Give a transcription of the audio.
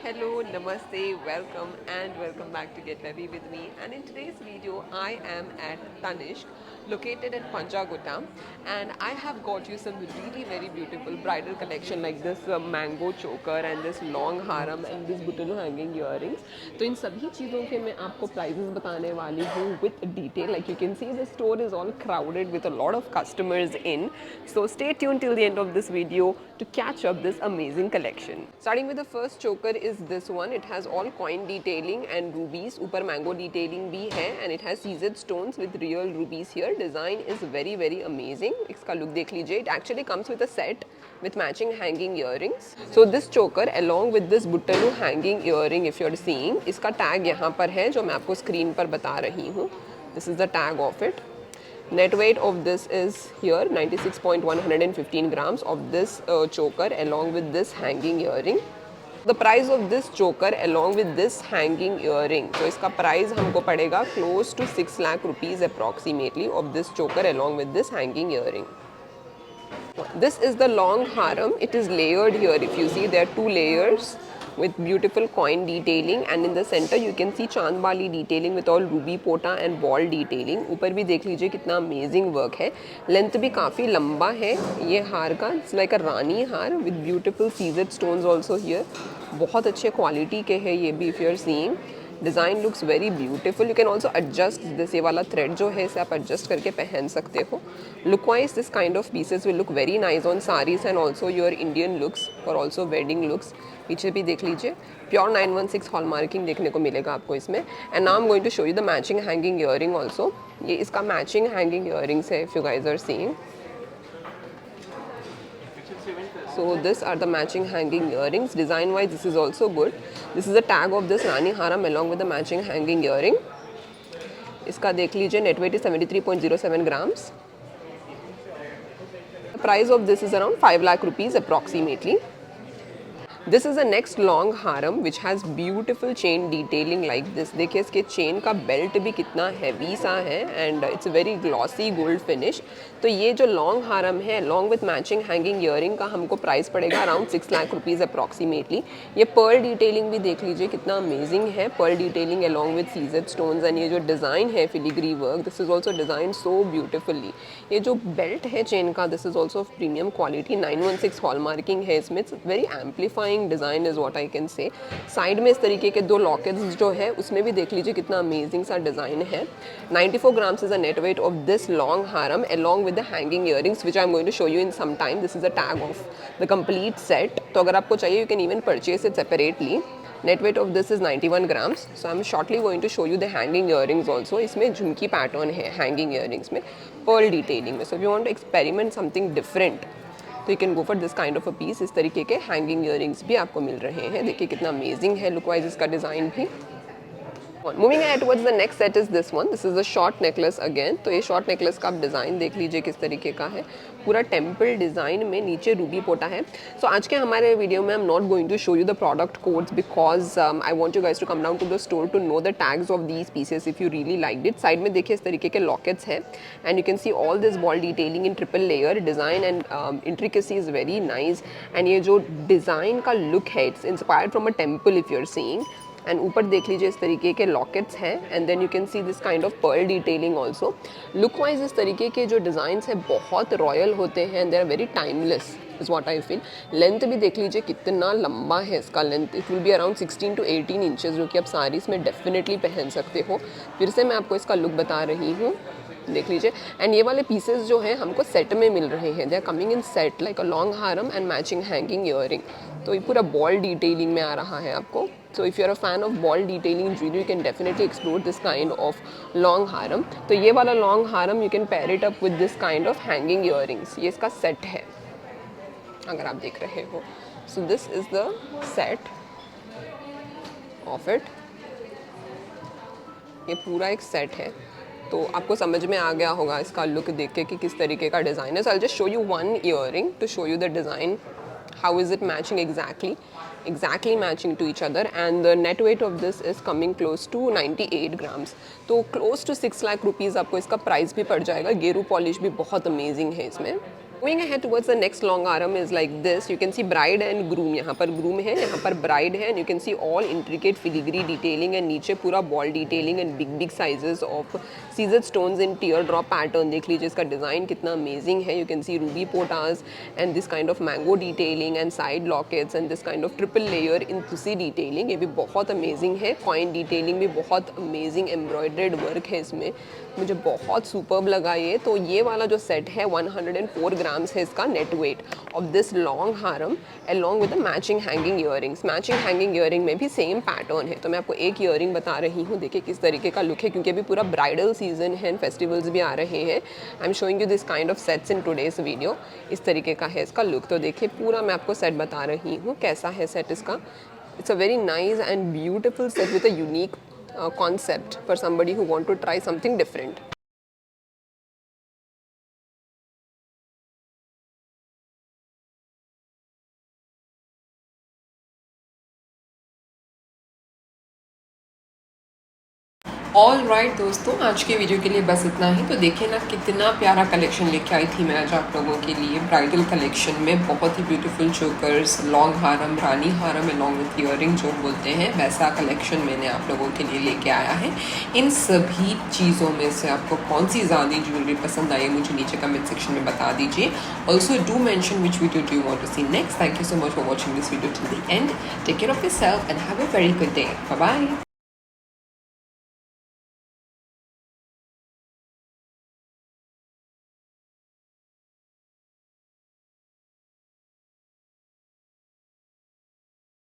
Hello, namaste, welcome back to Get Heavy with me. And in today's video, I am at Tanishq, located at Panchagutta, and I have got you some really very beautiful bridal collection like this mango choker and this long haram and this butano hanging earrings. तो इन सभी चीज़ों के मैं आपको prices बताने वाली हूँ with detail. Like you can see, the store is all crowded with a lot of customers in. So stay tuned till the end of this video to catch up this amazing collection. Starting with the first choker is this one. It has all coin detailing and rubies. ऊपर mango detailing भी है and it has seized stones with real rubies here. Design is very very amazing. इसका look देख लीजिए. It actually comes with a set with matching hanging earrings. So this choker along with this butanu hanging earring, if you're seeing, इसका tag यहाँ पर है जो मैं आपको screen पर बता रही हूँ. This is the tag of it. Net weight of this is here 96.115 grams of this choker along with this hanging earring. The price of this choker along with this hanging earring, so इसका price हमको पड़ेगा close to 6 lakh rupees approximately of this choker along with this hanging earring. This is the long haram. It is layered here. If you see, there are 2 layers with beautiful coin detailing, and in the center you can see चांद वाली detailing with all ruby pota and ball detailing. ऊपर भी देख लीजिए कितना amazing work है. Length भी काफ़ी लंबा है ये हार का. It's like a रानी हार with beautiful seized stones also here. बहुत अच्छे क्वालिटी के है ये भी. If you are seeing, design looks very beautiful. You can also adjust this. ये वाला थ्रेड जो है इसे आप एडजस्ट करके पहन सकते हो. Look wise this kind of pieces will look very nice on saris and also your Indian looks और ऑल्सो वेडिंग लुक्स. पीछे भी देख लीजिए, प्योर 916 हॉल मार्किंग देखने को मिलेगा आपको इसमें. And now I am going to show you the matching hanging earring also. ये इसका मैचिंग हैंगिंग ईयरिंग्स है if you guys are seeing. So these are the matching hanging earrings. Design wise this is also good. This is the tag of this Rani Haram along with the matching hanging earring. इसका देख लीजिए, net weight is 73.07 grams. The price of this is around 5 lakh rupees approximately. This is the next long haram which has beautiful chain detailing like this. देखिए इसके chain का belt भी कितना heavy सा है and it's very glossy gold finish. तो ये जो लॉन्ग हारम है long with matching hanging earring का हमको प्राइस पड़ेगा अराउंड 6 लाख रुपीज़ अप्रॉक्सीमेटली. ये पर्ल डिटेलिंग भी देख लीजिए कितना अमेजिंग है. Pearl detailing along with CZ stones and ये जो डिज़ाइन है filigree work, this is also design so beautifully. ये जो बेल्ट है चेन का, this is also of premium quality. 916 hall marking है इसमें. It's very amplifying design is what I can say. Side में इस तरीके के 2 लॉकेट्स जो है उसमें भी देख लीजिए कितना अमेजिंग सा डिज़ाइन है. 94 grams is a net weight of this long haram along with the hanging earrings which I am going to show you in some time. This is a tag of the complete set. तो अगर आपको चाहिए you can even purchase it separately. Net weight of this is 91 grams. So I am shortly going to show you the hanging earrings also. इसमें झुमकी pattern है hanging earrings में, pearl detailing में. So if you want to experiment something different, तो you can go for this kind of a piece. इस तरीके के hanging earrings भी आपको मिल रहे हैं. देखिए कितना अमेजिंग है लुक वाइज इसका डिज़ाइन भी. Moving ahead towards the next set is this one. This is the short necklace again. तो ये शॉर्ट नेकलेस का आप डिज़ाइन देख लीजिए किस तरीके का है. पूरा टेम्पल डिज़ाइन में नीचे रूबी पोटा है. सो आज के हमारे वीडियो में I am not going to show you the product codes because I want you guys to come down to the store to know the tags of these pieces if you really like it. Side में देखिए इस तरीके के lockets हैं and you can see all this ball detailing in triple layer. Design and intricacy is very nice. And ये जो design का look है it's inspired from a temple if you are seeing. And ऊपर देख लीजिए इस तरीके के लॉकेट्स हैं and then you can see this kind of pearl detailing also. Look wise इस तरीके के जो डिज़ाइंस हैं बहुत रॉयल होते हैं and they are very timeless is what I feel. Length भी देख लीजिए कितना लंबा है इसका length. It will be around 16 to 18 inches जो कि आप सारीज़ में डेफिनेटली पहन सकते हो. फिर से मैं आपको इसका लुक बता रही हूँ, देख लीजिए. एंड ये वाले पीसेस जो हैं हमको सेट में मिल रहे हैं. They are coming in set like a long haram and matching hanging earring. तो ये पूरा बॉल डिटेलिंग में आ रहा है आपको. So if you are a fan of ball detailing jewellery you can definitely explore this kind of long haram. तो ये वाला long haram you can pair it up with this kind of hanging earrings. ये इसका set है अगर आप देख रहे हो. So this is the set of it. ये पूरा एक सेट है. तो आपको समझ में आ गया होगा इसका लुक देख के कि किस तरीके का डिज़ाइन है. So I just show you one earring to show you the design. How is it matching exactly matching to each other, and the net weight of this is coming close to 98 grams. तो close to 6 lakh rupees आपको इसका price भी पड़ जाएगा. गेरू polish भी बहुत amazing है इसमें. Going ahead towards the next long arm is like this. You can see bride and groom. यहाँ पर groom है, यहाँ पर bride है, and you can see all intricate filigree detailing and नीचे पूरा ball detailing and big sizes of seized stones in teardrop pattern. देख लीजिए इसका डिज़ाइन कितना amazing है. You can see ruby potas and this kind of mango detailing and side lockets and this kind of triple layer in तुसी detailing. ये भी बहुत amazing है. Coin detailing भी बहुत amazing embroidered work है इसमें. मुझे बहुत superb लगा ये. तो ये वाला जो सेट है 104 ग्राम्स है इसका net weight of this long haram along with the matching hanging earrings. Matching hanging earring में भी सेम पैटर्न है. तो मैं आपको एक ईयरिंग बता रही हूँ, देखिए किस तरीके का लुक है, क्योंकि अभी पूरा ब्राइडल सीजन है एंड फेस्टिवल्स भी आ रहे हैं. I am showing you this kind of sets in today's video. इस तरीके का है इसका लुक. तो देखिए पूरा मैं आपको सेट बता रही हूँ कैसा है सेट इसका. It's a very nice and beautiful set with a unique concept for somebody who want to try something different. All right दोस्तों, आज के वीडियो के लिए बस इतना ही. तो देखिए ना कितना प्यारा कलेक्शन लेके आई थी मैं आज आप लोगों के लिए. ब्राइडल कलेक्शन में बहुत ही beautiful chokers, long haram, rani haram along with earring जो बोलते हैं, वैसा कलेक्शन मैंने आप लोगों के लिए लेके आया है. इन सभी चीज़ों में से आपको कौन सी ज़्यादा ज्वेलरी पसंद आई मुझे नीचे कमेंट सेक्शन में बता दीजिए. Also do mention which video do you want to see next. Thank you so much for watching this video till the end. Take care of yourself and have a very good day. Bye bye.